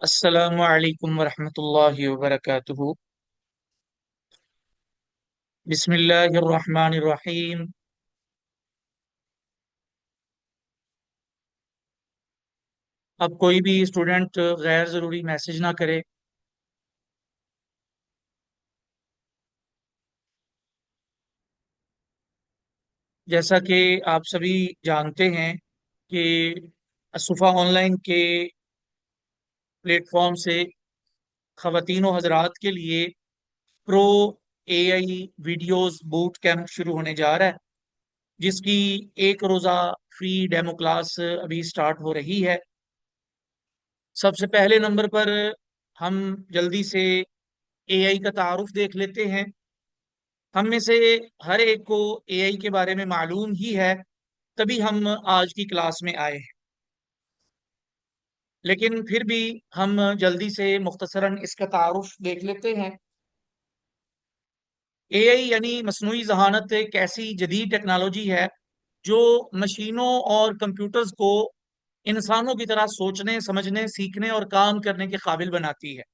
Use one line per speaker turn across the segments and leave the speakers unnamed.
अस्सलामु अलैकुम वरहमतुल्लाहि वबरकातुहू। बिस्मिल्लाहिर रहमानिर रहीम। अब कोई भी स्टूडेंट गैर ज़रूरी मैसेज ना करे। जैसा कि आप सभी जानते हैं कि असुफ़ा ऑनलाइन के प्लेटफॉर्म से ख़वातीन व हज़रात के लिए pro AI videos boot camp शुरू होने जा रहा है, जिसकी एक रोज़ा फ्री डेमो क्लास अभी स्टार्ट हो रही है। सबसे पहले नंबर पर हम जल्दी से एआई का तारुफ देख लेते हैं। हम में से हर एक को एआई के बारे में मालूम ही है, तभी हम आज की क्लास में आए हैं। लेकिन फिर भी हम जल्दी से मुख्तसरन इसका तारुफ देख लेते हैं। एआई यानी मसनूई जहानत एक ऐसी जदीद टेक्नोलॉजी है जो मशीनों और कंप्यूटर्स को इंसानों की तरह सोचने, समझने, सीखने और काम करने के काबिल बनाती है।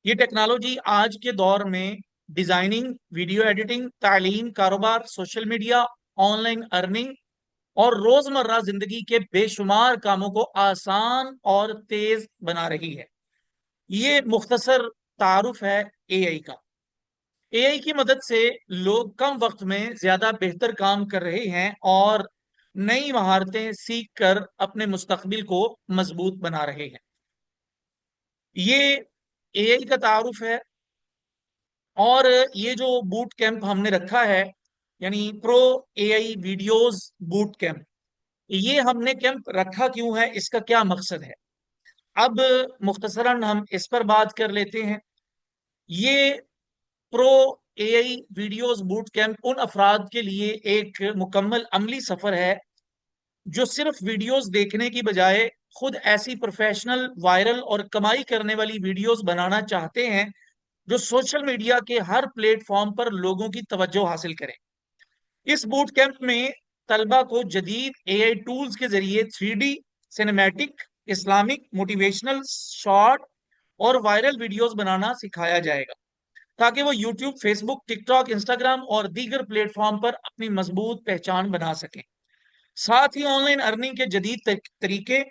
ये टेक्नोलॉजी आज के दौर में डिजाइनिंग, वीडियो एडिटिंग, तालीम, कारोबार, सोशल मीडिया, ऑनलाइन अर्निंग और रोजमर्रा जिंदगी के बेशुमार कामों को आसान और तेज बना रही है। ये मुख्तसर तारुफ है एआई का। एआई की मदद से लोग कम वक्त में ज्यादा बेहतर काम कर रहे हैं और नई महारतें सीख कर अपने मुस्तकबिल को मजबूत बना रहे हैं। ये एआई का तारुफ है। और ये जो बूट कैंप हमने रखा है, यानी pro AI videos boot camp, ये हमने कैंप रखा क्यों है, इसका क्या मकसद है, अब मुख्तसरन हम इस पर बात कर लेते हैं। ये pro AI videos boot camp उन अफराद के लिए एक मुकम्मल अमली सफर है जो सिर्फ वीडियोस देखने की बजाय खुद ऐसी प्रोफेशनल, वायरल और कमाई करने वाली वीडियोस बनाना चाहते हैं जो सोशल मीडिया के हर प्लेटफॉर्म पर लोगों की तवज्जो हासिल करें। इस बूट कैंप में तलबा को जदीद एआई टूल्स के जरिए 3D, cinematic, Islamic, motivational, short और वायरल वीडियोस बनाना सिखाया जाएगा, ताकि वो यूट्यूब, फेसबुक, टिकटॉक, इंस्टाग्राम और दीगर प्लेटफॉर्म पर अपनी मजबूत पहचान बना सकें। साथ ही ऑनलाइन अर्निंग के जदीद तरीके,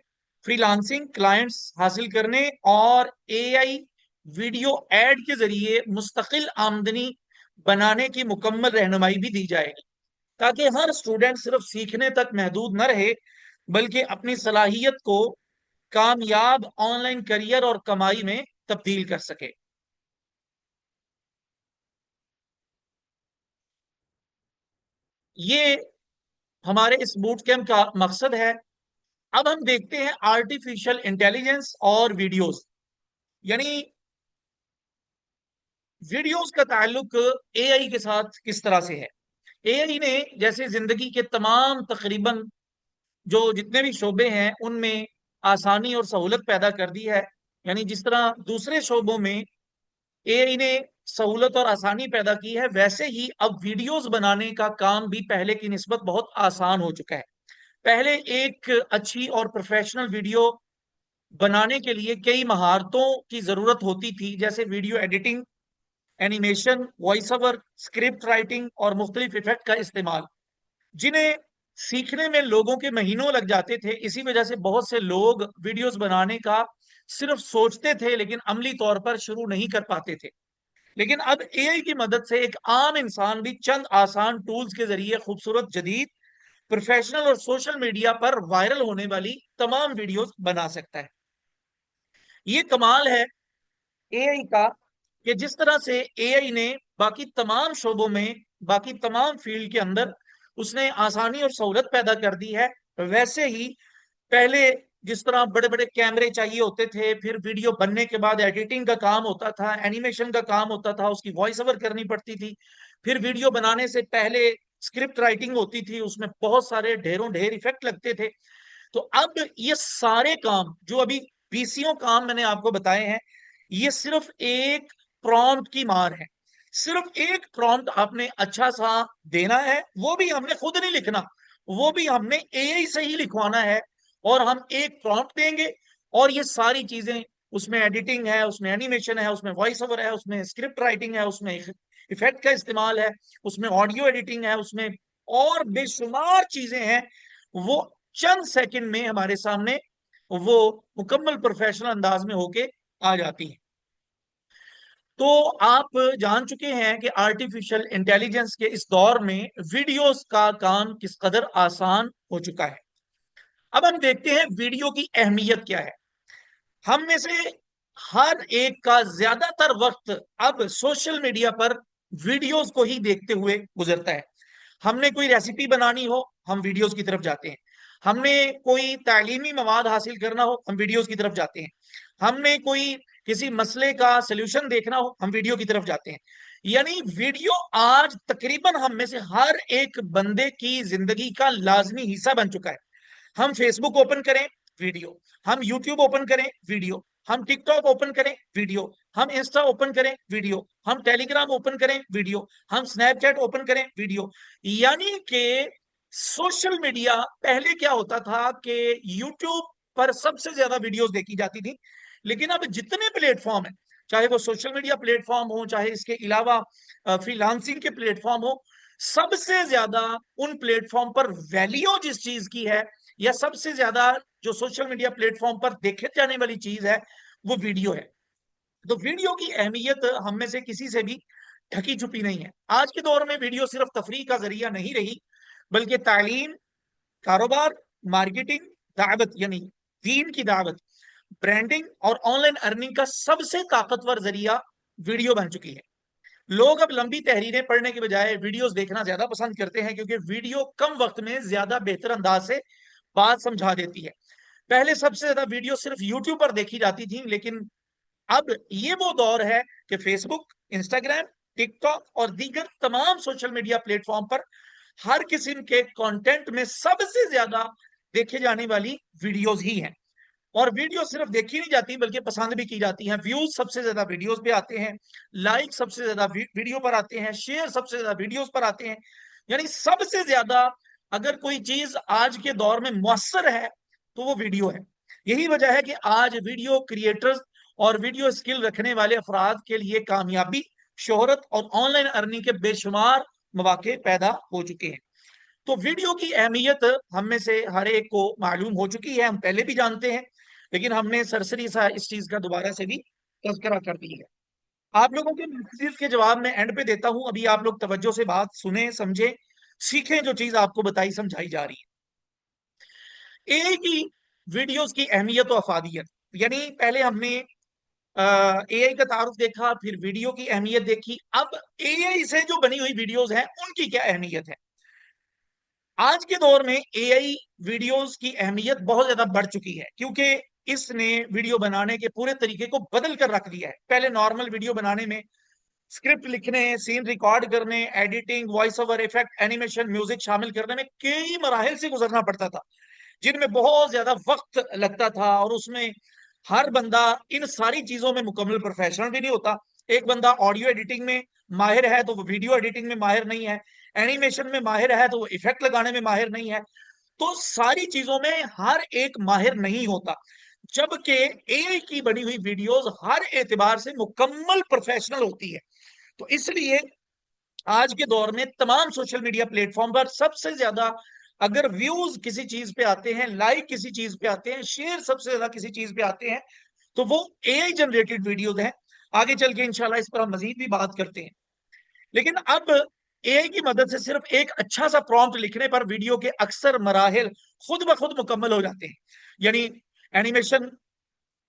फ्रीलांसिंग, क्लाइंट्स हासिल करने और एआई वीडियो एड के जरिए मुस्तकिल आमदनी बनाने की मुकम्मल रहनुमाई भी दी जाएगी, ताकि हर स्टूडेंट सिर्फ सीखने तक महदूद न रहे, बल्कि अपनी सलाहियत को कामयाब ऑनलाइन करियर और कमाई में तब्दील कर सके। ये हमारे इस बूट कैंप का मकसद है। अब हम देखते हैं आर्टिफिशियल इंटेलिजेंस और वीडियोस, यानी वीडियोस का ताल्लुक एआई के साथ किस तरह से है। एआई ने जैसे जिंदगी के तमाम तकरीबन जो जितने भी शोबे हैं उनमें आसानी और सहूलत पैदा कर दी है। यानी जिस तरह दूसरे शोबों में एआई ने सहूलत और आसानी पैदा की है, वैसे ही अब वीडियोस बनाने का काम भी पहले की निस्बत बहुत आसान हो चुका है। पहले एक अच्छी और प्रोफेशनल वीडियो बनाने के लिए कई महारतों की जरूरत होती थी, जैसे video editing, animation, voice over, script writing और मुख्तलिफ इफेक्ट का इस्तेमाल, जिन्हें सीखने में लोगों के महीनों लग जाते थे। इसी वजह से बहुत से लोग वीडियोस बनाने का सिर्फ सोचते थे लेकिन अमली तौर पर शुरू नहीं कर पाते थे। लेकिन अब एआई की मदद से एक आम इंसान भी चंद आसान टूल्स के जरिए खूबसूरत, जदीद, प्रोफेशनल और सोशल मीडिया पर वायरल होने वाली तमाम वीडियोस बना सकता है। ये कमाल है एआई का कि जिस तरह से एआई ने बाकी तमाम शोबों में, बाकी तमाम फील्ड के अंदर उसने आसानी और सहूलत पैदा कर दी है, वैसे ही पहले जिस तरह बड़े बड़े कैमरे चाहिए होते थे, फिर वीडियो बनने के बाद एडिटिंग का काम होता था, एनिमेशन का काम होता था, उसकी वॉइस ओवर करनी पड़ती थी, फिर वीडियो बनाने से पहले स्क्रिप्ट राइटिंग होती थी, उसमें बहुत सारे ढेरों ढेर इफेक्ट लगते थे। तो अब ये सारे काम जो अभी बीसियों काम मैंने आपको बताए हैं, ये सिर्फ एक प्रॉम्प्ट की मार है। सिर्फ एक प्रॉम्प्ट आपने अच्छा सा देना है, वो भी हमने खुद नहीं लिखना, वो भी हमने एआई से ही लिखवाना है। और हम एक प्रॉम्प्ट देंगे और ये सारी चीजें उसमें एडिटिंग है, उसमें एनिमेशन है, उसमें वॉइस ओवर है, उसमें स्क्रिप्ट राइटिंग है, उसमें इफेक्ट का इस्तेमाल है, उसमें ऑडियो एडिटिंग है, उसमें और बेशुमार चीजें हैं। वो चंद सेकंड में हमारे सामने वो मुकम्मल प्रोफेशनल अंदाज में होके आ जाती है। तो आप जान चुके हैं कि आर्टिफिशियल इंटेलिजेंस के इस दौर में वीडियोस का काम किस कदर आसान हो चुका है। अब हम देखते हैं वीडियो की अहमियत क्या है। हम में से हर एक का ज्यादातर वक्त अब सोशल मीडिया पर वीडियोस को ही देखते हुए गुजरता है। हमने कोई रेसिपी बनानी हो, हम वीडियोस की तरफ जाते हैं। हमने कोई तालीमी मवाद हासिल करना हो, हम वीडियोस की तरफ जाते हैं। हमने कोई किसी मसले का सोल्यूशन देखना हो, हम वीडियो की तरफ जाते हैं। यानी वीडियो आज तकरीबन हम में से हर एक बंदे की जिंदगी का लाजमी हिस्सा बन चुका है। हम फेसबुक ओपन करें, वीडियो। हम यूट्यूब ओपन करें, वीडियो। हम टिकटॉक ओपन करें, वीडियो। हम इंस्टा ओपन करें, वीडियो। हम टेलीग्राम ओपन करें, वीडियो। हम स्नैपचैट ओपन करें, वीडियो। यानी कि सोशल मीडिया पहले क्या होता था कि यूट्यूब पर सबसे ज्यादा वीडियोस देखी जाती थी, लेकिन अब जितने प्लेटफॉर्म है, चाहे वो सोशल मीडिया प्लेटफॉर्म हो, चाहे इसके अलावा फ्रीलांसिंग के प्लेटफॉर्म हो, सबसे ज्यादा उन प्लेटफॉर्म पर वैल्यू जिस चीज की है, या सबसे ज्यादा जो सोशल मीडिया प्लेटफॉर्म पर देखे जाने वाली चीज है, वो वीडियो है। तो वीडियो की अहमियत हम में से किसी से भी ढकी छुपी नहीं है। आज के दौर में वीडियो सिर्फ तफरीह का जरिया नहीं रही, बल्कि तालीम, कारोबार, मार्केटिंग, दावत यानी दीन की दावत, ब्रांडिंग और ऑनलाइन अर्निंग का सबसे ताकतवर जरिया वीडियो बन चुकी है। लोग अब लंबी तहरीरें पढ़ने के बजाय वीडियोस देखना ज्यादा पसंद करते हैं, क्योंकि वीडियो कम वक्त में ज्यादा बेहतर अंदाज से बात समझा देती है। पहले सबसे ज्यादा वीडियो सिर्फ यूट्यूब पर देखी जाती थी, लेकिन अब ये वो दौर है कि फेसबुक, इंस्टाग्राम, टिकटॉक और दीगर तमाम सोशल मीडिया प्लेटफॉर्म पर हर किस्म के कंटेंट में सबसे ज्यादा देखे जाने वाली वीडियोस ही हैं। और वीडियो सिर्फ देखी नहीं जाती, बल्कि पसंद भी की जाती हैं। व्यूज सबसे ज्यादा वीडियोस पे आते हैं, लाइक सबसे ज्यादा वीडियो पर आते हैं, शेयर सबसे ज्यादा वीडियोस पर आते हैं। यानी सबसे ज्यादा अगर कोई चीज आज के दौर में मुअस्सर है, तो वो वीडियो है। यही वजह है कि आज वीडियो क्रिएटर्स और वीडियो स्किल रखने वाले अफराद के लिए कामयाबी, शोहरत और ऑनलाइन अर्निंग के बेशुमार मौके पैदा हो चुके हैं। तो वीडियो की अहमियत हम में से हर एक को मालूम हो चुकी है, हम पहले भी जानते हैं, लेकिन हमने सरसरी सा इस चीज का दोबारा से भी तज़किरा कर दिया है। आप लोगों के मैसेज के जवाब मैं एंड पे देता हूं। अभी आप लोग तवज्जो से बात सुने, समझे, सीखें जो चीज आपको बताई समझाई जा रही है। एआई की वीडियोस की अहमियत और अफादियत, यानी पहले हमने एआई का तारुफ देखा, फिर वीडियो की अहमियत देखी। अब एआई से जो बनी हुई वीडियोस हैं, उनकी क्या अहमियत है। आज के दौर में एआई वीडियोस की अहमियत बहुत ज्यादा बढ़ चुकी है, क्योंकि इसने वीडियो बनाने के पूरे तरीके को बदल कर रख दिया है। पहले नॉर्मल वीडियो बनाने में स्क्रिप्ट लिखने, सीन रिकॉर्ड करने, editing, voice over effect, animation, music शामिल करने में कई मराहल से गुजरना पड़ता था, जिनमें बहुत ज्यादा वक्त लगता था। और उसमें हर बंदा इन सारी चीजों में मुकम्मल प्रोफेशनल भी नहीं होता। एक बंदा ऑडियो एडिटिंग में माहिर है, तो वो वीडियो एडिटिंग में माहिर नहीं है। एनिमेशन में माहिर है, तो वो इफेक्ट लगाने में माहिर नहीं है। तो सारी चीजों में हर एक माहिर नहीं होता, जबकि एआई की बनी हुई वीडियोस हर एतबार से मुकम्मल प्रोफेशनल होती है। तो इसलिए आज के दौर में तमाम सोशल मीडिया प्लेटफॉर्म पर सबसे ज्यादा अगर व्यूज किसी चीज पे आते हैं, लाइक किसी चीज पे आते हैं, शेयर सबसे ज्यादा किसी चीज पे आते हैं, तो वो एआई जनरेटेड वीडियोस हैं। आगे चल के इंशाल्लाह इस पर हम मजीद भी बात करते हैं। लेकिन अब एआई की मदद से सिर्फ एक अच्छा सा प्रॉम्प्ट लिखने पर वीडियो के अक्सर मराहिल खुद ब खुद मुकम्मल हो जाते हैं। यानी एनिमेशन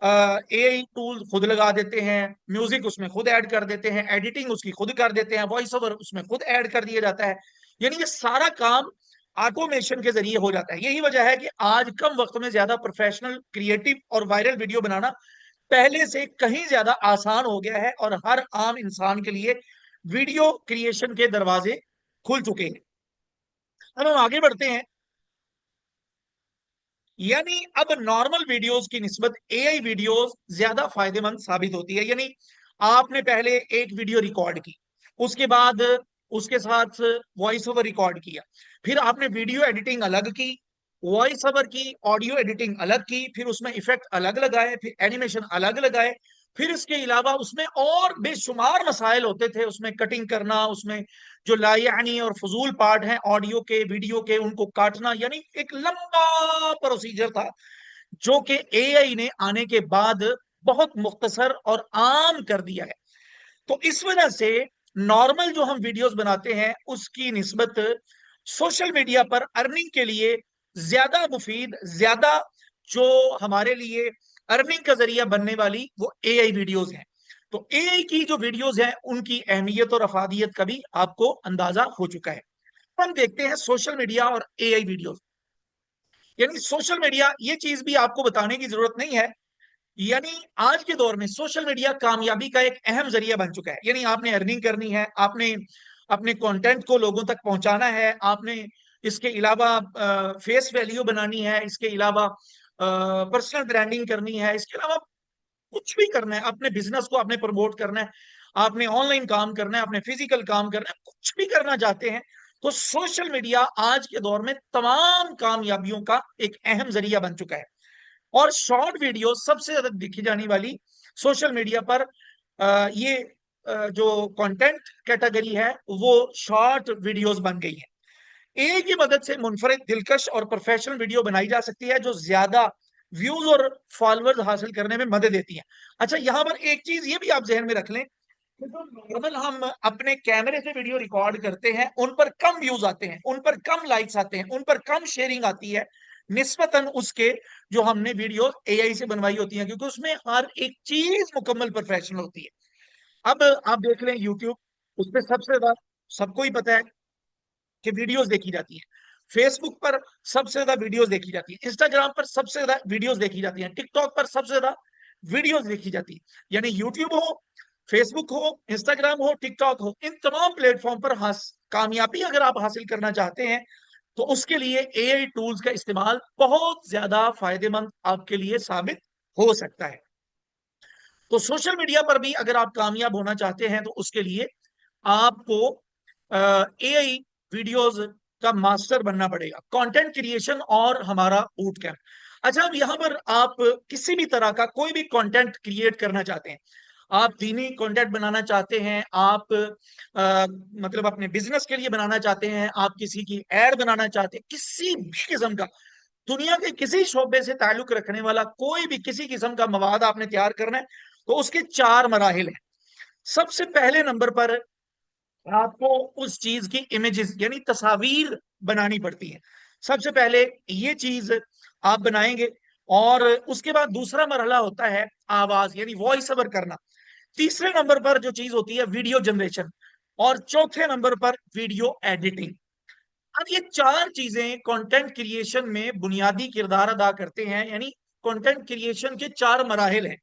एआई टूल खुद लगा देते हैं, म्यूजिक उसमें खुद ऐड कर देते हैं, एडिटिंग उसकी खुद कर देते हैं, वॉइस ओवर उसमें खुद ऐड कर दिया जाता है। यानी ये सारा काम ऑटोमेशन के जरिए हो जाता है। यही वजह है कि आज कम वक्त में ज्यादा प्रोफेशनल, क्रिएटिव और वायरल वीडियो बनाना पहले से कहीं ज्यादा आसान हो गया है, और हर आम इंसान के लिए वीडियो क्रिएशन के दरवाजे खुल चुके हैं। अब हम आगे बढ़ते हैं। यानी अब नॉर्मल वीडियोस की निस्बत एआई वीडियोस ज्यादा फायदेमंद साबित होती है। यानी आपने पहले एक वीडियो रिकॉर्ड की, उसके बाद उसके साथ वॉइस ओवर रिकॉर्ड किया, फिर आपने वीडियो एडिटिंग अलग की, वॉइस ओवर की ऑडियो एडिटिंग अलग की, फिर उसमें इफेक्ट अलग लगाए, फिर एनिमेशन अलग लगाए, फिर इसके अलावा उसमें और बेशुमार मसाइल होते थे, उसमें कटिंग करना, उसमें जो लायानी और फजूल पार्ट हैं ऑडियो के वीडियो के उनको काटना, यानी एक लंबा प्रोसीजर था जो कि एआई ने आने के बाद बहुत मुख्तसर और आम कर दिया है। तो इस वजह से नॉर्मल जो हम वीडियोस बनाते हैं उसकी निस्बत सोशल मीडिया पर अर्निंग के लिए ज्यादा मुफीद, ज्यादा जो हमारे लिए अर्निंग का जरिया बनने वाली वो एआई वीडियोस हैं। तो एआई की जो वीडियोस हैं उनकी अहमियत और अफादियत का भी आपको अंदाजा हो चुका है। हम देखते हैं सोशल मीडिया और एआई वीडियोस। यानी सोशल मीडिया, ये चीज भी आपको बताने की जरूरत नहीं है, यानी आज के दौर में सोशल मीडिया कामयाबी का एक अहम जरिया बन चुका है। यानी आपने अर्निंग करनी है, आपने अपने कंटेंट को लोगों तक पहुंचाना है, आपने इसके अलावा फेस वैल्यू बनानी है, इसके अलावा पर्सनल ब्रांडिंग करनी है, इसके अलावा कुछ भी करना है, अपने बिजनेस को आपने प्रमोट करना है, आपने ऑनलाइन काम करना है, आपने फिजिकल काम करना है, कुछ भी करना चाहते हैं तो सोशल मीडिया आज के दौर में तमाम कामयाबियों का एक अहम जरिया बन चुका है। और शॉर्ट वीडियो सबसे ज्यादा देखी जाने वाली सोशल मीडिया पर ये जो कंटेंट कैटेगरी है वो शॉर्ट वीडियोस बन गई है। एआई की मदद से मुनफरिद, दिलकश और प्रोफेशनल वीडियो बनाई जा सकती है जो ज्यादा व्यूज और फॉलोअर्स हासिल करने में मदद देती है। अच्छा, यहां पर एक चीज ये भी आप जहन में रख लें कि जो नॉर्मल हम अपने कैमरे से वीडियो रिकॉर्ड करते हैं उन पर कम व्यूज आते हैं, उन पर कम लाइक्स आते हैं, उन पर कम शेयरिंग आती है निस्बतन उसके जो हमने वीडियो एआई से बनवाई होती है, क्योंकि उसमें हर एक चीज मुकम्मल प्रोफेशनल होती है। अब आप देख लें यूट्यूब, उस पर सबसे ज्यादा सबको ही पता है कि वीडियोस देखी जाती है। फेसबुक पर सबसे ज्यादा वीडियोस देखी जाती है, इंस्टाग्राम पर सबसे ज्यादा वीडियोस देखी जाती है, टिकटॉक पर सबसे ज्यादा वीडियोस देखी जाती है। यानी यूट्यूब हो, फेसबुक हो, इंस्टाग्राम हो, टिकटॉक हो, इन तमाम प्लेटफॉर्म पर कामयाबी अगर आप हासिल करना चाहते हैं तो उसके लिए एआई टूल्स का इस्तेमाल बहुत ज्यादा फायदेमंद आपके लिए साबित हो सकता है। तो सोशल मीडिया पर भी अगर आप कामयाब होना चाहते हैं तो उसके लिए आपको एआई वीडियोस का मास्टर बनना पड़ेगा। कंटेंट क्रिएशन और हमारा बूट कैंप। अच्छा, अब यहां पर आप किसी भी तरह का कोई भी कंटेंट क्रिएट करना चाहते हैं, आप दीनी कंटेंट बनाना चाहते हैं, आप मतलब अपने बिजनेस के लिए बनाना चाहते हैं, आप किसी की एड बनाना चाहते हैं, किसी भी किस्म का दुनिया के किसी शोबे से ताल्लुक रखने वाला कोई भी किसी किस्म का मवाद आपने तैयार करना है तो उसके चार मराहिल हैं। सबसे पहले नंबर पर आपको उस चीज की इमेजेस यानी तस्वीर बनानी पड़ती है। सबसे पहले ये चीज आप बनाएंगे और उसके बाद दूसरा मरहला होता है आवाज यानी वॉइस ओवर करना। तीसरे नंबर पर जो चीज होती है वीडियो जनरेशन, और चौथे नंबर पर वीडियो एडिटिंग। अब ये चार चीजें कंटेंट क्रिएशन में बुनियादी किरदार अदा करते हैं। यानी कंटेंट क्रिएशन के चार मराहिल हैं: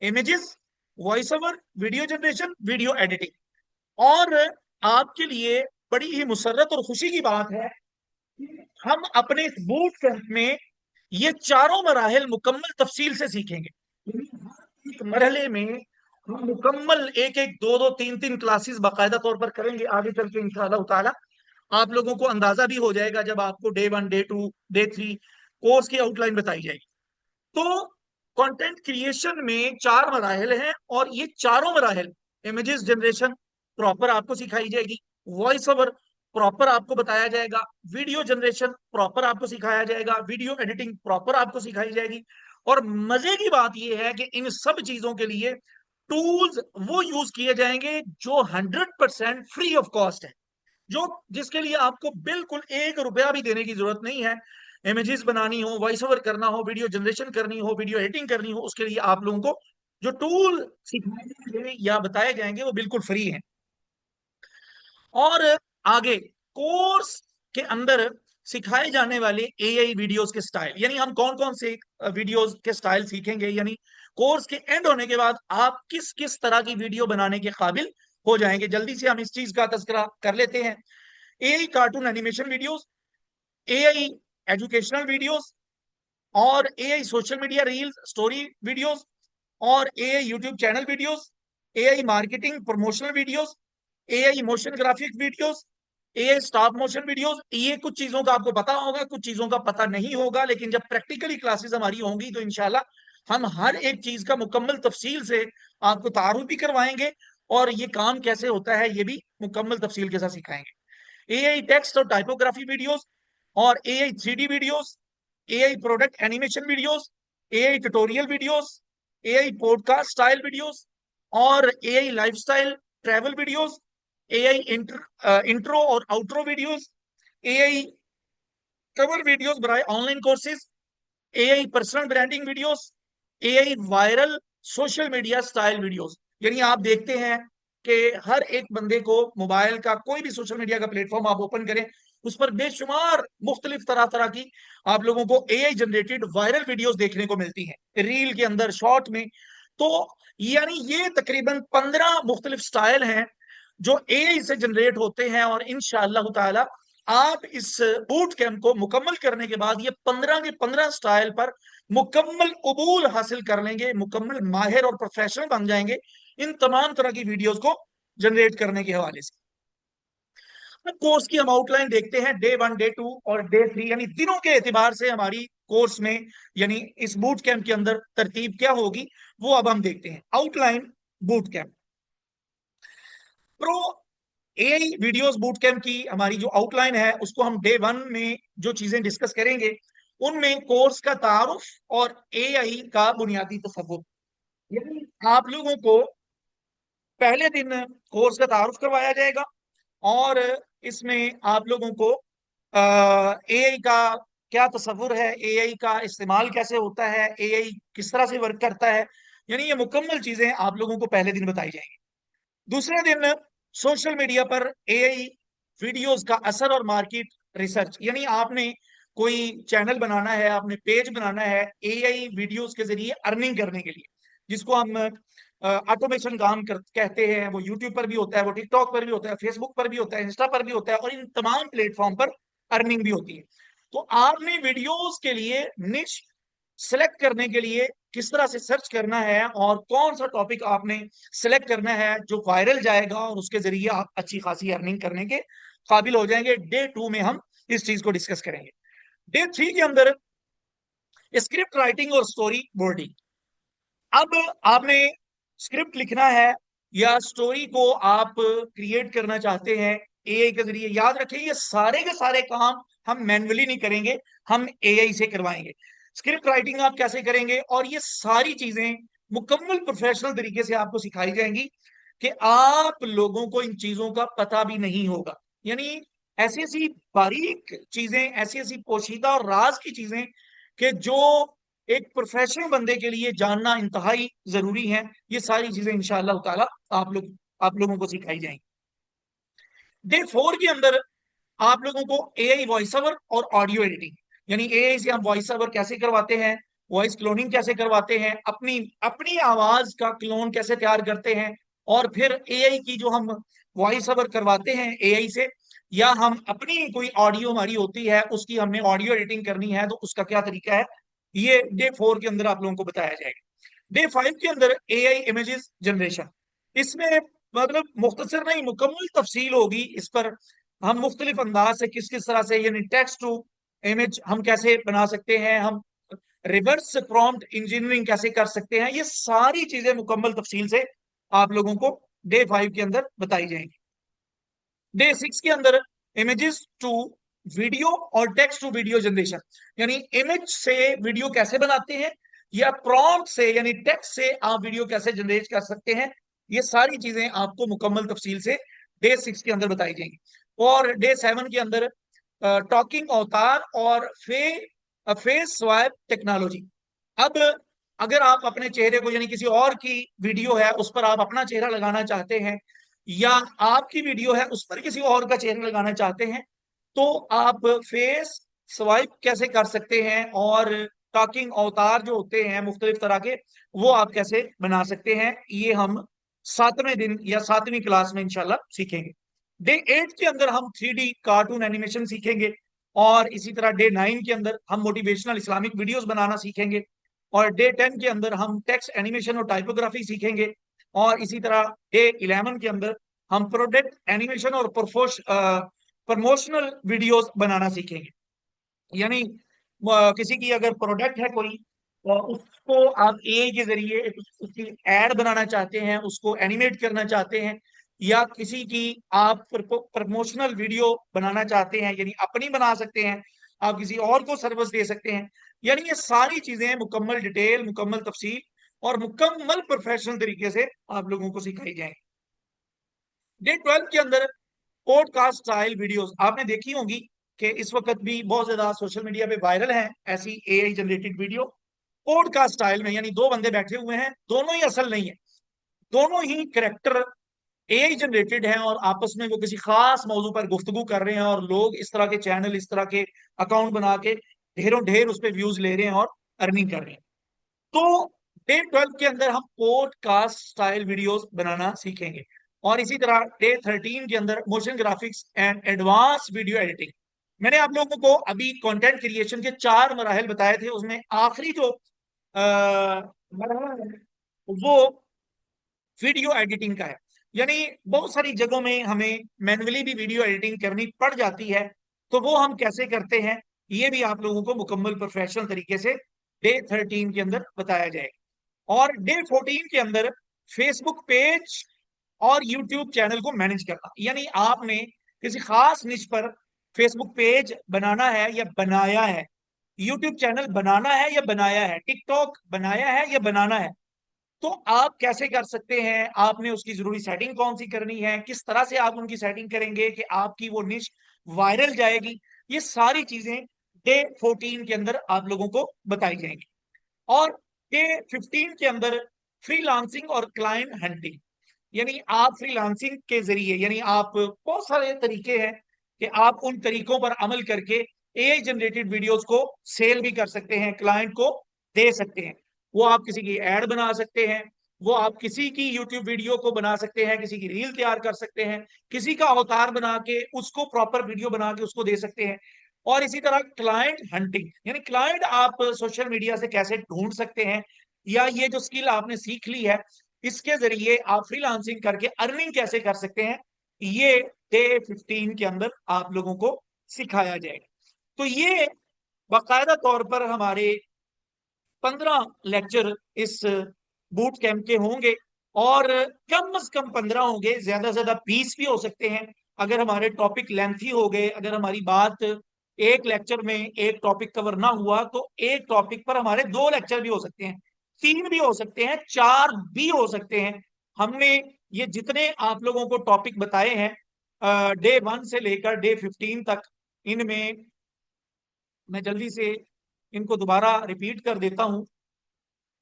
images, voice over, video generation, video editing. और आपके लिए बड़ी ही मुसर्रत और खुशी की बात है कि हम अपने इस बूट कैंप में ये चारों मराहिल मुकम्मल तफसील से सीखेंगे। हर एक मरहले में हम मुकम्मल एक एक दो दो तीन तीन क्लासेस बाकायदा तौर पर करेंगे आगे चल के इंशाअल्लाह ताला। आप लोगों को अंदाजा भी हो जाएगा जब आपको डे 1, डे 2, डे 3 कोर्स की आउटलाइन बताई जाएगी। तो कंटेंट क्रिएशन में चार मराहल हैं और ये चारों मराहल, इमेजेस जनरेशन प्रॉपर आपको सिखाई जाएगी, वॉइस ओवर प्रॉपर आपको बताया जाएगा, वीडियो जनरेशन प्रॉपर आपको सिखाया जाएगा, वीडियो एडिटिंग प्रॉपर आपको सिखाई जाएगी। और मजे की बात यह है कि इन सब चीजों के लिए टूल्स वो यूज किए जाएंगे जो 100% फ्री ऑफ कॉस्ट है, जो जिसके लिए आपको बिल्कुल एक रुपया भी देने की जरूरत नहीं है। इमेजेस बनानी हो, वॉइस ओवर करना हो, वीडियो जनरेशन करनी हो, वीडियो एडिटिंग करनी हो, उसके लिए आप लोगों को जो टूल सिखाए जाएंगे या बताए जाएंगे वो बिल्कुल फ्री है। और आगे कोर्स के अंदर सिखाए जाने वाले एआई वीडियोस के स्टाइल, यानी हम कौन कौन से वीडियोस के स्टाइल सीखेंगे, यानी कोर्स के एंड होने के बाद आप किस किस तरह की वीडियो बनाने के काबिल हो जाएंगे। जल्दी से हम इस चीज का तस्करा कर लेते हैं। AI cartoon animation videos, AI educational videos, और AI social media reels story videos, और AI YouTube channel videos, AI marketing promotional videos, AI motion graphic videos, AI stop motion videos, ये कुछ चीजों का आपको पता होगा, कुछ चीजों का पता नहीं होगा, लेकिन जब प्रैक्टिकली क्लासेस हमारी होंगी तो इंशाल्लाह हम हर एक चीज का मुकम्मल तफसील से आपको तारुफ भी करवाएंगे, और ये काम कैसे होता है ये भी मुकम्मल तफसील के साथ सिखाएंगे। एआई टेक्स्ट और टाइपोग्राफी वीडियोस, और AI 3D videos, AI product animation videos, AI tutorial videos, AI podcast style videos, और AI lifestyle travel videos, AI intro और outro videos, AI cover videos बनाए online courses, AI personal branding videos, AI viral social media style videos. यानी आप देखते हैं कि हर एक बंदे को मोबाइल का कोई भी सोशल मीडिया का प्लेटफॉर्म आप ओपन करें, उस पर बेशुमार मुख्तलिफ तरह तरह की आप लोगों को एआई जनरेटेड वायरल वीडियोस देखने को मिलती हैं, रील के अंदर, शॉर्ट में। तो यानी ये तकरीबन 15 मुख्तलिफ स्टाइल हैं जो एआई से जनरेट होते हैं, और इंशाअल्लाह ताला आप इस बूट कैंप को मुकम्मल करने के बाद ये 15 के 15 स्टाइल पर मुकम्मल उबूल हासिल कर लेंगे, मुकम्मल माहिर और प्रोफेशनल बन जाएंगे इन तमाम तरह की वीडियोस को जनरेट करने के हवाले से। कोर्स की हम आउटलाइन देखते हैं, डे 1, डे 2 और डे 3, यानी दिनों के एतबार से हमारी कोर्स में, यानी इस बूट कैंप के अंदर तरतीब क्या होगी वो अब हम देखते हैं। Outline boot camp pro AI videos boot camp की हमारी जो आउटलाइन है उसको हम डे 1 में जो चीजें डिस्कस करेंगे उनमें कोर्स का तारुफ और एआई का बुनियादी तसव्वुर। यानी आप लोगों को पहले दिन कोर्स का तारुफ करवाया जाएगा, और इसमें आप लोगों को एआई का क्या तस्वुर है, एआई का इस्तेमाल कैसे होता है, एआई किस तरह से वर्क करता है, यानी ये मुकम्मल चीजें आप लोगों को पहले दिन बताई जाएंगी। दूसरे दिन सोशल मीडिया पर एआई वीडियोस का असर और मार्केट रिसर्च। यानी आपने कोई चैनल बनाना है, आपने पेज बनाना है एआई वीडियोस के जरिए अर्निंग करने के लिए, जिसको हम ऑटोमेशन काम कहते हैं। वो यूट्यूब पर भी होता है, वो टिकटॉक पर भी होता है, फेसबुक पर भी होता है, इंस्टा पर भी होता है, और इन तमाम प्लेटफॉर्म पर अर्निंग भी होती है। तो आपने वीडियोस के लिए निश सेलेक्ट करने के लिए किस तरह से सर्च करना है और कौन सा टॉपिक आपने सेलेक्ट करना है जो वायरल जाएगा और उसके जरिए आप अच्छी खासी अर्निंग करने के काबिल हो जाएंगे, डे 2 में हम इस चीज को डिस्कस करेंगे। डे 3 के अंदर स्क्रिप्ट राइटिंग और स्टोरी बोर्डिंग। अब आपने स्क्रिप्ट लिखना है या स्टोरी को आप क्रिएट करना चाहते हैं एआई के जरिए। याद रखें ये सारे के सारे काम हम मैन्युअली नहीं करेंगे, हम एआई से करवाएंगे। स्क्रिप्ट राइटिंग आप कैसे करेंगे, और ये सारी चीजें मुकम्मल प्रोफेशनल तरीके से आपको सिखाई जाएंगी कि आप लोगों को इन चीजों का पता भी नहीं होगा। यानी ऐसी ऐसी बारीक चीजें, ऐसी ऐसी पोशीदा और राज की चीजें कि जो एक प्रोफेशनल बंदे के लिए जानना इंतहाई जरूरी है, ये सारी चीजें इंशाअल्लाह ताला आप लोगों को सिखाई जाएंगी। डे 4 के अंदर आप लोगों को एआई वॉइस ओवर और ऑडियो एडिटिंग, यानी एआई से हम वॉइस ओवर कैसे करवाते हैं, वॉइस क्लोनिंग कैसे करवाते हैं, अपनी अपनी आवाज का क्लोन कैसे तैयार करते हैं, और फिर एआई की जो हम वॉइस ओवर करवाते हैं एआई से, या हम अपनी कोई ऑडियो हमारी होती है उसकी हमने ऑडियो एडिटिंग करनी है तो उसका क्या तरीका है, ये डे 4 के अंदर आप लोगों को बताया जाएगा। डे 5 के अंदर एआई इमेजेस जनरेशन, इसमें मतलब मुख्तसर नहीं मुकम्मल तफसील होगी इस पर। हम मुख्तलिफ अंदाज से किस किस तरह से, यानी टेक्स्ट टू इमेज हम कैसे बना सकते हैं, हम रिवर्स प्रॉम्प्ट इंजीनियरिंग कैसे कर सकते हैं, ये सारी चीजें मुकम्मल तफसील से आप लोगों को डे 5 के अंदर बताई जाएंगी। डे 6 के अंदर इमेजेस टू वीडियो और टेक्स्ट टू वीडियो जनरेशन, यानी इमेज से वीडियो कैसे बनाते हैं, या प्रॉम्प्ट से यानी टेक्स्ट से आप वीडियो कैसे जनरेट कर सकते हैं, ये सारी चीजें आपको मुकम्मल तफसील से डे 6 के अंदर बताई जाएंगी। और डे 7 के अंदर टॉकिंग अवतार और फेस स्वैप टेक्नोलॉजी। अब अगर आप अपने चेहरे को, यानी किसी और की वीडियो है उस पर आप अपना चेहरा लगाना चाहते हैं, या आपकी वीडियो है उस पर किसी और का चेहरा लगाना चाहते हैं, तो आप फेस स्वाइप कैसे कर सकते हैं, और टॉकिंग अवतार जो होते हैं मुख्तलिफ तरह के वो आप कैसे बना सकते हैं, ये हम 7वें दिन या 7वीं क्लास में इंशाल्लाह सीखेंगे। डे 8 के अंदर हम 3D कार्टून एनिमेशन सीखेंगे, और इसी तरह डे 9 के अंदर हम मोटिवेशनल इस्लामिक वीडियोस बनाना सीखेंगे, और डे 10 के अंदर हम टेक्स्ट एनिमेशन और टाइपोग्राफी सीखेंगे, और इसी तरह डे 11 के अंदर हम प्रोडक्ट एनिमेशन और प्रमोशनल वीडियोस बनाना सीखेंगे। यानी किसी की अगर प्रोडक्ट है कोई, तो उसको आप एआई के जरिए उसकी एड बनाना चाहते हैं, उसको एनिमेट करना चाहते हैं, या किसी की आप प्रमोशनल वीडियो बनाना चाहते हैं, यानी अपनी बना सकते हैं, आप किसी और को सर्विस दे सकते हैं। यानी ये सारी चीजें मुकम्मल डिटेल, मुकम्मल तफसील और मुकम्मल प्रोफेशनल तरीके से आप लोगों को सिखाई जाएंगी। डे 12 के अंदर पॉडकास्ट स्टाइल वीडियोस आपने देखी होंगी कि इस वक्त भी बहुत ज्यादा सोशल मीडिया पे वायरल है ऐसी AI generated video podcast style में। यानी दो बंदे बैठे हुए हैं, दोनों ही असल नहीं है, दोनों ही करेक्टर एआई जनरेटेड हैं, और आपस में वो किसी खास मौजू पर गुफ्तगू कर रहे हैं, और लोग इस तरह के चैनल, इस तरह के अकाउंट बना के ढेरों ढेर उस पर व्यूज ले रहे हैं और अर्निंग कर रहे हैं। तो डे 12 के अंदर हम पॉडकास्ट स्टाइल वीडियोस बनाना सीखेंगे। और इसी तरह डे 13 के अंदर motion graphics and advance video editing. मैंने आप लोगों को अभी कंटेंट क्रिएशन के 4 मराहल बताए थे, उसमें आखिरी जो मरहला है वो वीडियो एडिटिंग का है। यानी बहुत सारी जगहों में हमें मैन्युअली भी वीडियो एडिटिंग करनी पड़ जाती है, तो वो हम कैसे करते हैं, ये भी आप लोगों को मुकम्मल प्रोफेशनल तरीके से डे 13 के अंदर बताया जाएगा। और डे 14 के अंदर फेसबुक पेज और यूट्यूब चैनल को मैनेज करना। यानी आपने किसी खास निश पर फेसबुक पेज बनाना है या बनाया है, यूट्यूब चैनल बनाना है या बनाया है, टिकटॉक बनाया है या बनाना है, तो आप कैसे कर सकते हैं, आपने उसकी जरूरी सेटिंग कौन सी करनी है, किस तरह से आप उनकी सेटिंग करेंगे कि आपकी वो निश वायरल जाएगी, ये सारी चीजें डे 14 के अंदर आप लोगों को बताई जाएंगी। और डे 15 के अंदर फ्रीलांसिंग और क्लाइंट हंटिंग। यानी आप फ्रीलांसिंग के जरिए, यानी आप बहुत सारे तरीके हैं कि आप उन तरीकों पर अमल करके एआई जनरेटेड वीडियोस को सेल भी कर सकते हैं, क्लाइंट को दे सकते हैं। वो आप किसी की एड बना सकते हैं, वो आप किसी की यूट्यूब वीडियो को बना सकते हैं, किसी की रील तैयार कर सकते हैं, किसी का अवतार बना के उसको प्रॉपर वीडियो बना के उसको दे सकते हैं। और इसी तरह क्लाइंट हंटिंग, यानी क्लाइंट आप सोशल मीडिया से कैसे ढूंढ सकते हैं, या ये जो स्किल आपने सीख ली है इसके जरिए आप फ्रीलांसिंग करके अर्निंग कैसे कर सकते हैं, ये डे 15 के अंदर आप लोगों को सिखाया जाएगा। तो ये बाकायदा तौर पर हमारे 15 लेक्चर इस बूट कैंप के होंगे, और कम से कम 15 होंगे, ज्यादा से ज्यादा 20 भी हो सकते हैं। अगर हमारे टॉपिक लेंथी हो गए, अगर हमारी बात एक लेक्चर में एक टॉपिक कवर ना हुआ, तो एक टॉपिक पर हमारे 2 लेक्चर भी हो सकते हैं, 3 भी हो सकते हैं, 4 भी हो सकते हैं। हमने ये जितने आप लोगों को टॉपिक बताए हैं डे 1 से लेकर डे 15 तक, इनमें मैं जल्दी से इनको दोबारा रिपीट कर देता हूं।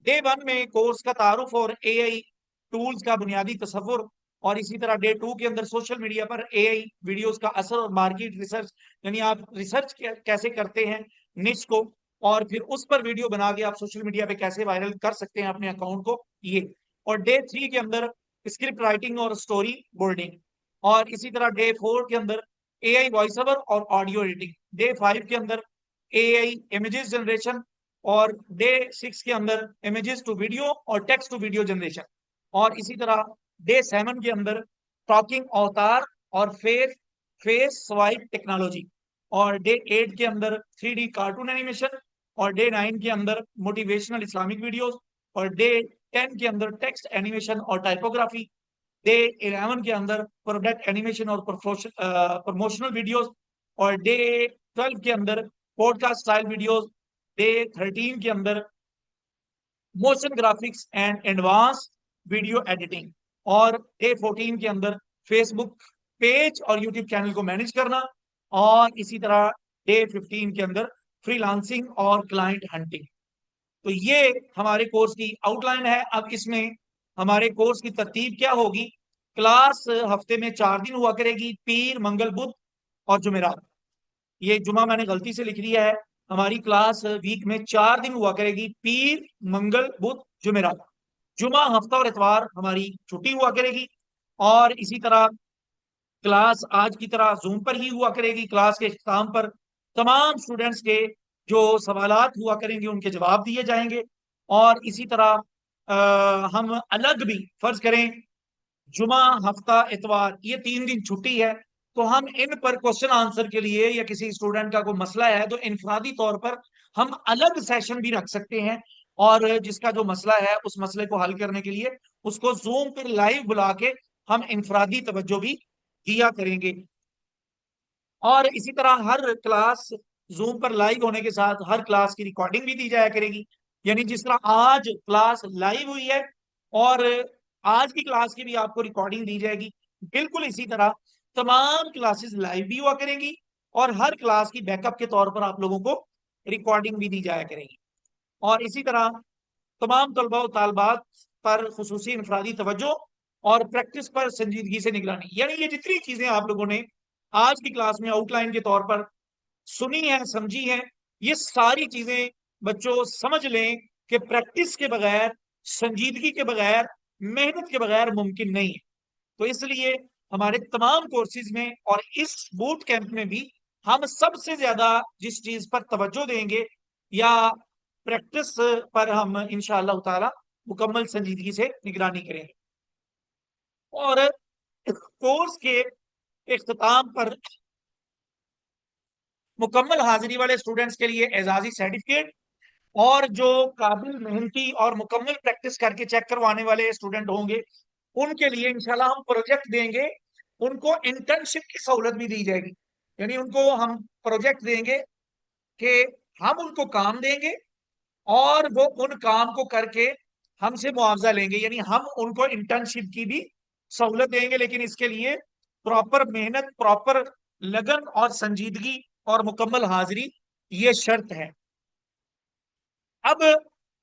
डे 1 में कोर्स का तारुफ और एआई टूल्स का बुनियादी तस्वुर, और इसी तरह डे 2 के अंदर सोशल मीडिया पर एआई वीडियोस का असर और मार्केट रिसर्च, यानी आप रिसर्च कैसे करते हैं निश को, और फिर उस पर वीडियो बना के आप सोशल मीडिया पे कैसे वायरल कर सकते हैं अपने अकाउंट को, ये। और डे 3 के अंदर स्क्रिप्ट राइटिंग और स्टोरी बोर्डिंग। और इसी तरह डे 4 के अंदर एआई वॉइस ओवर और ऑडियो एडिटिंग। डे 5 के अंदर एआई इमेजेस जनरेशन। और डे 6 के अंदर इमेजेस टू वीडियो और टेक्स्ट टू वीडियो जनरेशन। और इसी तरह डे 7 के अंदर टॉकिंग अवतार और फेस फेस स्वाइप टेक्नोलॉजी। और डे 8 के अंदर 3D कार्टून एनिमेशन। और डे 9 के अंदर मोटिवेशनल इस्लामिक वीडियोस। और डे 10 के अंदर टेक्स्ट एनिमेशन और टाइपोग्राफी। डे 11 के अंदर प्रोडक्ट एनिमेशन और प्रमोशनल वीडियोस। और डे 12 के अंदर पॉडकास्ट स्टाइल वीडियोस। डे 13 के अंदर motion graphics and advance video editing. और डे 14 के अंदर फेसबुक पेज और यूट्यूब चैनल को मैनेज करना। और इसी तरह डे 15 के अंदर फ्रीलांसिंग और क्लाइंट हंटिंग। तो ये हमारे कोर्स की आउटलाइन है। अब इसमें हमारे कोर्स की तरतीब क्या होगी, क्लास हफ्ते में 4 दिन हुआ करेगी, पीर, मंगल, बुध और जुमेरात। ये जुमा मैंने गलती से लिख दिया है, हमारी क्लास वीक में 4 दिन हुआ करेगी, पीर, मंगल, बुध, जुमेरात। जुमा, हफ्ता और इतवार हमारी छुट्टी हुआ करेगी। और इसी तरह क्लास आज की तरह जूम पर ही हुआ करेगी। क्लास के इख्तिताम पर तमाम स्टूडेंट्स के जो सवालात हुआ करेंगे उनके जवाब दिए जाएंगे। और इसी तरह हम अलग भी, फर्ज करें जुमा, हफ्ता, इतवार, ये 3 दिन छुट्टी है, तो हम इन पर क्वेश्चन आंसर के लिए, या किसी स्टूडेंट का कोई मसला है तो इनफरादी तौर पर हम अलग सेशन भी रख सकते हैं, और जिसका जो मसला है उस मसले को हल करने के लिए उसको जूम पर लाइव बुला के हम इनफरादी तवज्जो भी दिया करेंगे। और इसी तरह हर क्लास जूम पर लाइव होने के साथ हर क्लास की रिकॉर्डिंग भी दी जाया करेगी। यानी जिस तरह आज क्लास लाइव हुई है और आज की क्लास की भी आपको रिकॉर्डिंग दी जाएगी, बिल्कुल इसी तरह तमाम क्लासेस लाइव भी हुआ करेंगी और हर क्लास की बैकअप के तौर पर आप लोगों को रिकॉर्डिंग भी दी जाया करेगी। और इसी तरह तमाम तलबा और तालबात पर खुसूसी इनफरादी तवज्जो और प्रैक्टिस पर संजीदगी से निगरानी, यानी ये जितनी चीजें आप लोगों ने आज की क्लास में आउटलाइन के तौर पर सुनी है, समझी है, ये सारी चीजें बच्चों समझ लें कि प्रैक्टिस के बगैर, संजीदगी के बगैर, मेहनत के बगैर मुमकिन नहीं है। तो इसलिए हमारे तमाम कोर्सेज में और इस बूट कैंप में भी हम सबसे ज्यादा जिस चीज पर तवज्जो देंगे या प्रैक्टिस पर हम इंशाअल्लाह ताला मुकम्मल संजीदगी से निगरानी करेंगे। और कोर्स के इख्तिताम पर मुकम्मल हाजिरी वाले स्टूडेंट्स के लिए एजाजी सर्टिफिकेट, और जो काबिल, मेहनती और मुकम्मल प्रैक्टिस करके चेक करवाने वाले स्टूडेंट होंगे उनके लिए इंशाल्लाह हम प्रोजेक्ट देंगे, उनको इंटर्नशिप की सहूलत भी दी जाएगी। यानी उनको हम प्रोजेक्ट देंगे कि हम उनको काम देंगे और वो उन काम को करके हमसे मुआवजा लेंगे, यानी हम उनको इंटर्नशिप की भी सहूलत देंगे, लेकिन इसके लिए प्रॉपर मेहनत, प्रॉपर लगन और संजीदगी और मुकम्मल हाजिरी ये शर्त है। अब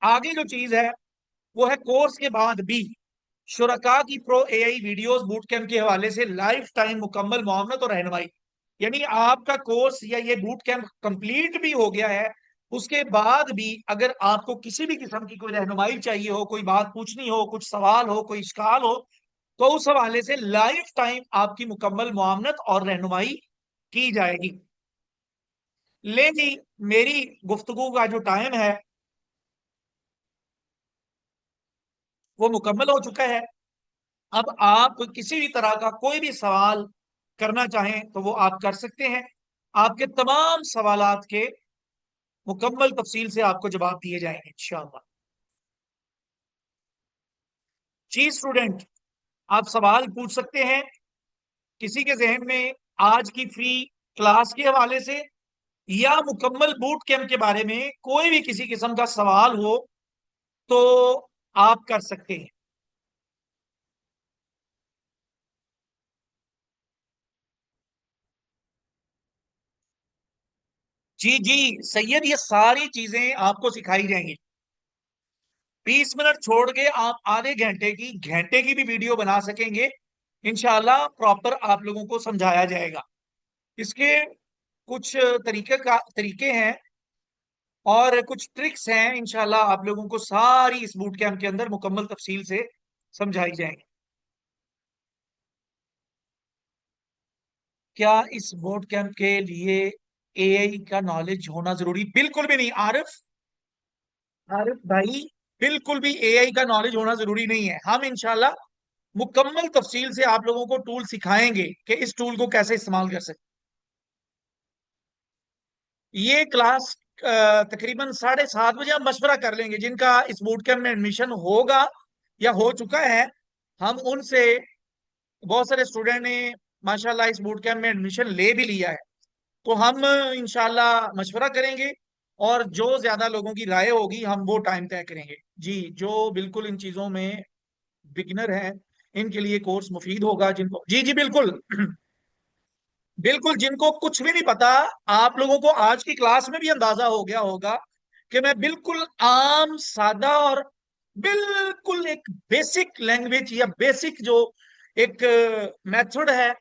आगे जो चीज है वो है कोर्स के बाद भी शुरका की pro AI videos boot camp के हवाले से लाइफ टाइम मुकम्मल मुआवनत और रहनुमाई। यानी आपका कोर्स या ये बूट कैंप कंप्लीट भी हो गया है, उसके बाद भी अगर आपको किसी भी किस्म की कोई रहनुमाई चाहिए हो, कोई बात पूछनी हो, कुछ सवाल हो, कोई इश्काल हो, तो उस हवाले से लाइफ टाइम आपकी मुकम्मल मुआवनत और रहनुमाई की जाएगी। ले जी, मेरी गुफ्तगू का जो टाइम है वो मुकम्मल हो चुका है। अब आप किसी भी तरह का कोई भी सवाल करना चाहें तो वो आप कर सकते हैं। आपके तमाम सवालात के मुकम्मल तफसील से आपको जवाब दिए जाएंगे इंशाअल्लाह। जी स्टूडेंट, आप सवाल पूछ सकते हैं किसी के जहन में आज की फ्री क्लास के हवाले से या मुकम्मल बूट कैंप के बारे में कोई भी किसी किस्म का सवाल हो तो आप कर सकते हैं। जी जी सैयद, ये सारी चीजें आपको सिखाई जाएंगी। 20 मिनट छोड़ के आप आधे घंटे की, घंटे की भी वीडियो बना सकेंगे इंशाल्लाह। प्रॉपर आप लोगों को समझाया जाएगा। इसके कुछ तरीके हैं और कुछ ट्रिक्स हैं, इंशाल्लाह आप लोगों को सारी इस बूट कैंप के अंदर मुकम्मल तफसील से समझाई जाएंगी। क्या इस बूट कैंप के लिए एआई का नॉलेज होना जरूरी? बिल्कुल भी नहीं आरिफ, आरिफ भाई, बिल्कुल भी एआई का नॉलेज होना जरूरी नहीं है। हम इंशाल्लाह मुकम्मल तफसील से आप लोगों को टूल सिखाएंगे कि इस टूल को कैसे इस्तेमाल कर सकते। ये क्लास तकरीबन 7:30 बजे हम मशवरा कर लेंगे। जिनका इस बूट कैंप में एडमिशन होगा या हो चुका है, हम उनसे, बहुत सारे स्टूडेंट ने माशाल्लाह इस बूट कैंप में एडमिशन ले भी लिया है, तो हम इंशाल्लाह मशवरा करेंगे और जो ज्यादा लोगों की राय होगी हम वो टाइम तय करेंगे। जी, जो बिल्कुल इन चीजों में बिगिनर है इनके लिए कोर्स मुफीद होगा। जिनको, जी जी बिल्कुल, बिल्कुल जिनको कुछ भी नहीं पता, आप लोगों को आज की क्लास में भी अंदाजा हो गया होगा कि मैं बिल्कुल आम, सादा और बिल्कुल एक बेसिक लैंग्वेज या बेसिक जो एक मेथड है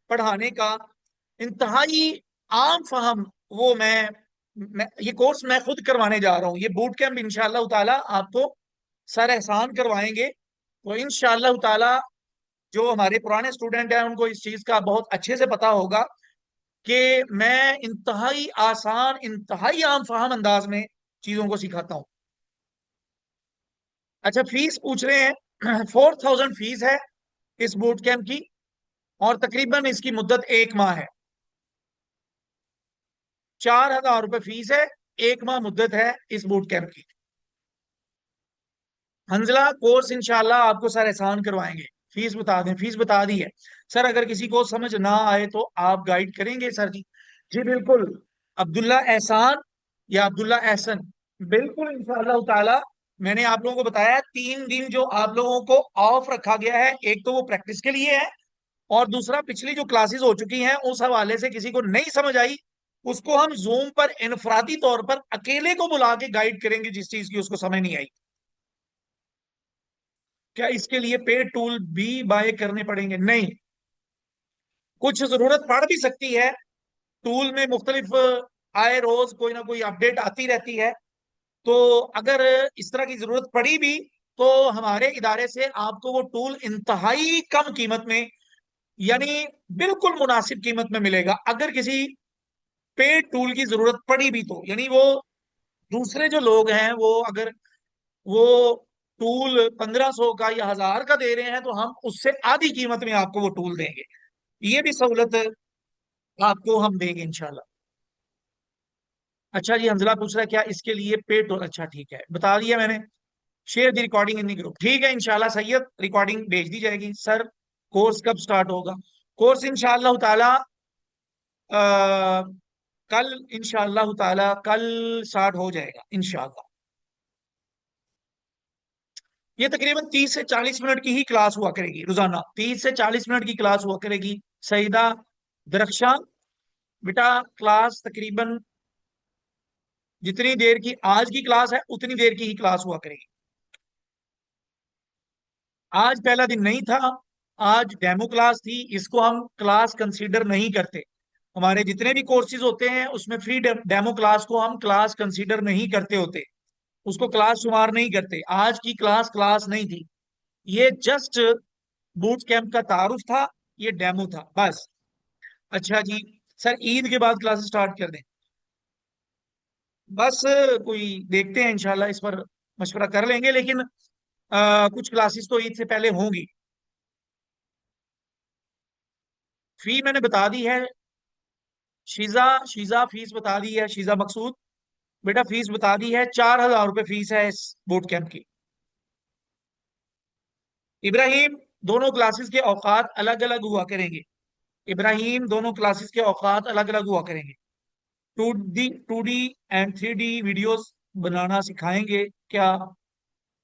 पढ़ाने का, इंतहाई आम फहम, वो मैं ये कोर्स मैं खुद करवाने जा रहा हूँ। ये बूट कैंप इंशाअल्लाह ताला आपको सर एहसान करवाएंगे। तो इंशाअल्लाह ताला जो हमारे पुराने स्टूडेंट हैं उनको इस चीज का बहुत अच्छे से पता होगा कि मैं इंतहाई आसान, इंतहाई आम फहम अंदाज में चीजों को सिखाता हूँ। अच्छा, फीस पूछ रहे हैं। 4000 फीस है इस बूट कैंप की। और तकरीबन इसकी मुद्दत 1 माह है। 4,000 रुपये फीस है। 1 माह मुद्दत है इस बूट कैंप की। हंजला कोर्स इंशाल्लाह आपको सर एहसान करवाएंगे। फीस बता दें, फीस बता दी है। सर अगर किसी को समझ ना आए तो आप गाइड करेंगे सर जी? जी बिल्कुल। अब्दुल्ला एहसान या अब्दुल्ला एहसन। बिल्कुल इंशाल्लाह ताला। मैंने आप लोगों को बताया 3 दिन जो आप लोगों को ऑफ रखा गया है, एक तो वो प्रैक्टिस के लिए है, और दूसरा पिछली जो क्लासेस हो चुकी हैं उस हवाले से किसी को नहीं समझ आई, उसको हम जूम पर इनफरादी तौर पर अकेले को बुला के गाइड करेंगे जिस चीज की उसको समझ नहीं आई। क्या इसके लिए पेड टूल भी बाय करने पड़ेंगे? नहीं। कुछ जरूरत पड़ भी सकती है। टूल में मुख्तलिफ आए रोज कोई ना कोई अपडेट आती रहती है। तो अगर इस तरह की जरूरत पड़ी भी तो हमारे इदारे से आपको वो टूल इंतहाई कम कीमत में, यानी बिल्कुल मुनासिब कीमत में मिलेगा। अगर किसी पेड टूल की जरूरत पड़ी भी तो, यानी वो दूसरे जो लोग हैं वो अगर वो टूल 1,500 का या 1,000 का दे रहे हैं तो हम उससे आधी कीमत में आपको वो टूल देंगे। ये भी सहूलत आपको हम देंगे इंशाल्लाह। अच्छा जी, हंजला पूछ रहा है क्या इसके लिए पेड टूल? अच्छा ठीक है, बता दिया मैंने। Share the recording in the group. ठीक है इंशाल्लाह सैयद, रिकॉर्डिंग भेज दी जाएगी। सर कोर्स कब स्टार्ट होगा? कोर्स इंशाल्लाह ताला कल, इंशाल्लाह ताला कल स्टार्ट हो जाएगा इंशाल्लाह। ये तकरीबन 30 से 40 मिनट की ही क्लास हुआ करेगी रोजाना, 30 से 40 मिनट की क्लास हुआ करेगी। सईदा दरख्शान, बेटा क्लास तकरीबन जितनी देर की आज की क्लास है उतनी देर की ही क्लास हुआ करेगी। आज पहला दिन नहीं था, आज डेमो क्लास थी, इसको हम क्लास कंसीडर नहीं करते। हमारे जितने भी कोर्सेज होते हैं उसमें फ्री डेमो क्लास को हम क्लास कंसीडर नहीं करते होते, उसको क्लास शुमार नहीं करते। आज की क्लास क्लास नहीं थी, ये जस्ट बूट कैंप का तारुफ था, ये डेमो था बस। अच्छा जी। सर ईद के बाद क्लास स्टार्ट कर दें? बस कोई देखते हैं इंशाल्लाह, इस पर मशवरा कर लेंगे, लेकिन कुछ क्लासेस तो ईद से पहले होंगी। फी मैंने बता दी है। शीजा, शीजा फीस बता दी है, शीजा मकसूद। बेटा फीस बता दी है, 4,000 रुपये फीस है इस बूट कैंप की। इब्राहिम, दोनों क्लासेस के औकात अलग अलग हुआ करेंगे। इब्राहिम, दोनों क्लासेस के औकात अलग अलग हुआ करेंगे। 2D एंड 3D वीडियोस बनाना सिखाएंगे क्या?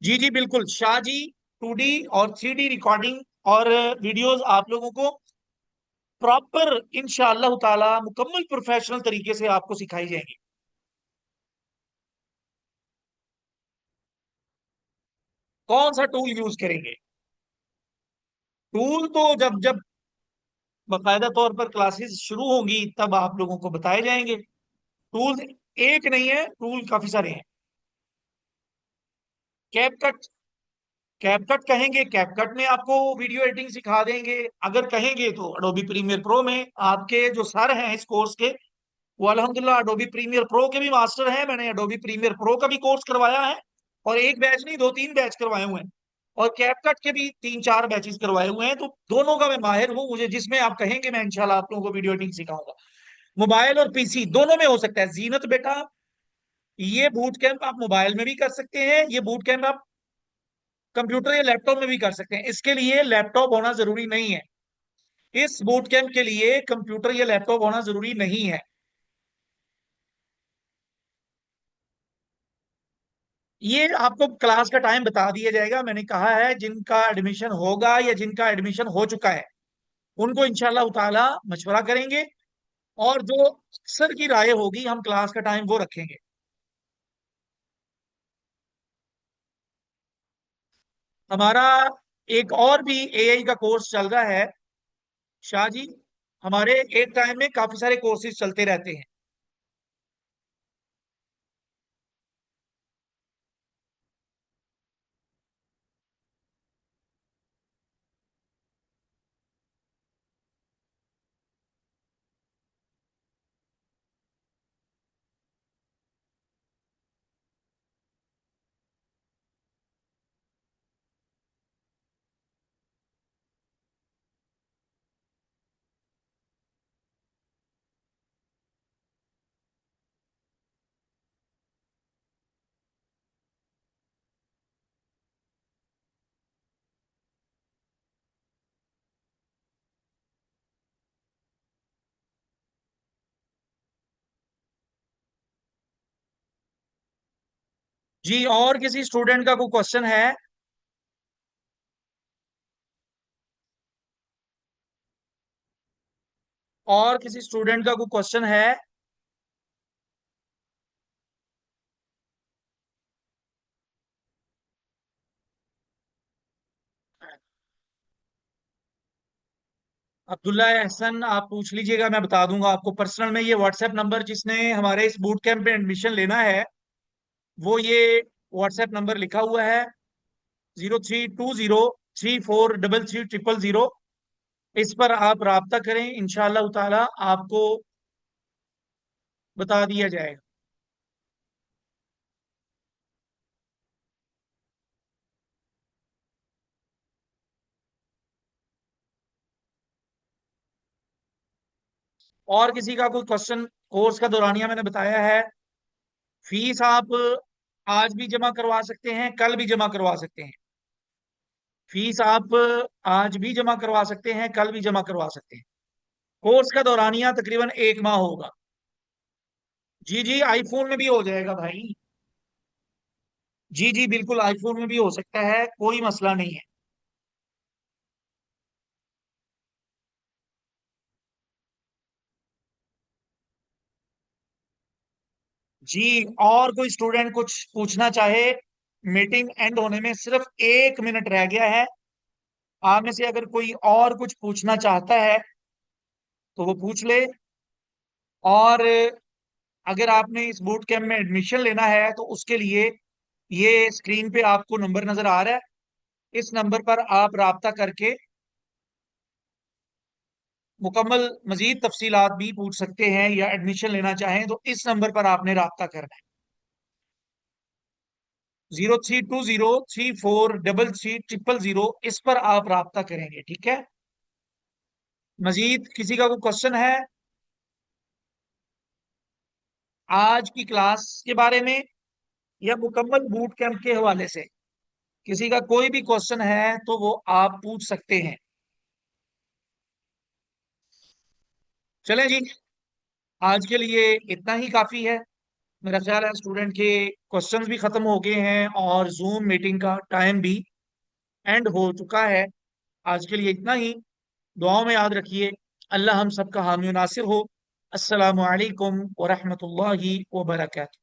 जी जी बिल्कुल शाह जी। 2D और 3D रिकॉर्डिंग और वीडियोस आप लोगों को प्रॉपर इंशाअल्लाह ताला मुकम्मल प्रोफेशनल तरीके से आपको सिखाई जाएंगी। कौन सा टूल यूज करेंगे? टूल तो जब जब बाकायदा तौर पर क्लासेस शुरू होंगी तब आप लोगों को बताए जाएंगे। टूल एक नहीं है, टूल काफी सारे हैं। कैपकट, कैपकट कहेंगे कैपकट में आपको वीडियो एडिटिंग सिखा देंगे। अगर कहेंगे तो अडोबी प्रीमियर प्रो में, आपके जो सर हैं इस कोर्स के वो अल्हम्दुलिल्लाह अडोबी प्रीमियर प्रो के भी मास्टर हैं। मैंने अडोबी प्रीमियर प्रो का भी कोर्स करवाया है, और एक बैच नहीं 2-3 बैच करवाए हुए हैं, और कैपकट के भी 3-4 बैचेस करवाए हुए हैं। तो दोनों का मैं माहिर हूँ, मुझे जिसमें आप कहेंगे मैं इंशाल्लाह आप लोगों को वीडियो एडिटिंग सिखाऊंगा। मोबाइल और पीसी दोनों में हो सकता है। जीनत बेटा, ये बूट कैंप आप मोबाइल में भी कर सकते हैं, ये बूट कैंप आप कंप्यूटर या लैपटॉप में भी कर सकते हैं। इसके लिए लैपटॉप होना जरूरी नहीं है। इस बूट कैंप के लिए कंप्यूटर या लैपटॉप होना जरूरी नहीं है। ये आपको क्लास का टाइम बता दिया जाएगा। मैंने कहा है जिनका एडमिशन होगा या जिनका एडमिशन हो चुका है उनको इंशाल्लाह ताला मशवरा करेंगे, और जो सर की राय होगी हम क्लास का टाइम वो रखेंगे। हमारा एक और भी एआई का कोर्स चल रहा है शाह जी। हमारे एक टाइम में काफी सारे कोर्सेज चलते रहते हैं। जी, और किसी स्टूडेंट का कोई क्वेश्चन है? और किसी स्टूडेंट का कोई क्वेश्चन है? अब्दुल्ला एहसन, आप पूछ लीजिएगा, मैं बता दूंगा आपको पर्सनल में। ये व्हाट्सएप नंबर, जिसने हमारे इस बूट कैंप में एडमिशन लेना है, वो ये व्हाट्सएप नंबर लिखा हुआ है, 0320343330। इस पर आप राब्ता करें, इंशाअल्लाह ताला आपको बता दिया जाएगा। और किसी का कोई क्वेश्चन? कोर्स का दौरानिया मैंने बताया है। फीस आप आज भी जमा करवा सकते हैं, कल भी जमा करवा सकते हैं। फीस आप आज भी जमा करवा सकते हैं, कल भी जमा करवा सकते हैं। कोर्स का दौरानिया तकरीबन 1 माह होगा। जी जी, आईफोन में भी हो जाएगा भाई। जी जी, बिल्कुल आईफोन में भी हो सकता है, कोई मसला नहीं है। जी, और कोई स्टूडेंट कुछ पूछना चाहे? मीटिंग एंड होने में सिर्फ 1 मिनट रह गया है। आप में से अगर कोई और कुछ पूछना चाहता है तो वो पूछ ले। और अगर आपने इस बूट कैंप में एडमिशन लेना है तो उसके लिए ये स्क्रीन पे आपको नंबर नजर आ रहा है, इस नंबर पर आप राब्ता करके मुकम्मल मजीद तफसीलात भी पूछ सकते हैं, या एडमिशन लेना चाहें तो इस नंबर पर आपने राब्ता करना है। 0320343330, इस पर आप राब्ता करेंगे, ठीक है? मजीद किसी का कोई क्वेश्चन है आज की क्लास के बारे में, या मुकम्मल बूट कैंप के हवाले से? किसी का कोई भी क्वेश्चन है तो वो आप पूछ सकते हैं। चलें जी, आज के लिए इतना ही काफी है। मेरा ख्याल है स्टूडेंट के क्वेश्चंस भी खत्म हो गए हैं और जूम मीटिंग का टाइम भी एंड हो चुका है। आज के लिए इतना ही। दुआओं में याद रखिए। अल्लाह हम सबका हामी नासिर हो। अस्सलामु अलैकुम व रहमतुल्लाहि व बरकातहू।